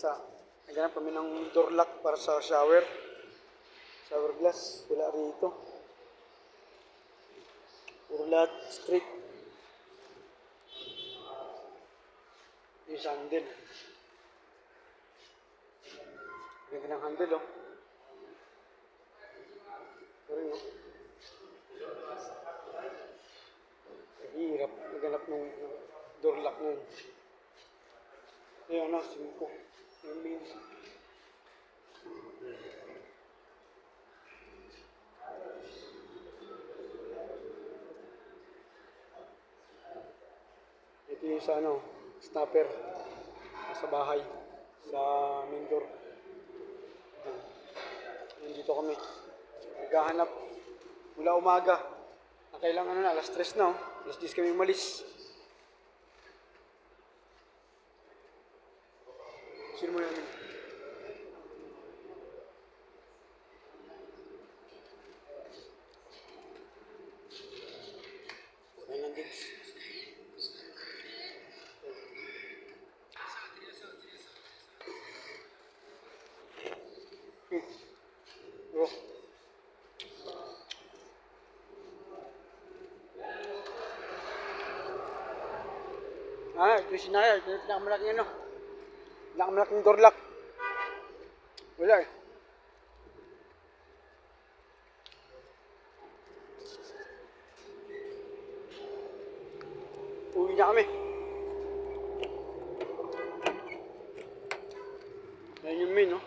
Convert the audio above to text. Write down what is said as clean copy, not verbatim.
sa naghanap kami ng door lock para sa shower glass. Wala rito. Puro lahat straight. Yung sa handle. Ganda ng handle, oh. Pero yun, oh. Hirap maghanap ng door lock na yun. Ayun, ano, 5. Yung means. Ito yung sa ano, stopper sa bahay, sa main door. Nandito kami. Naghahanap mula umaga. Kailangan na, alas 3 na, oh. Alas 10 kami umalis. Sino mo namin? Okay lang, Diggs. Bro. Ito yung sinaya. Ito yung pinakamalaking ano. Pinakamalaking door lock. Wala eh. Uwi na kami. Yan yung main, no?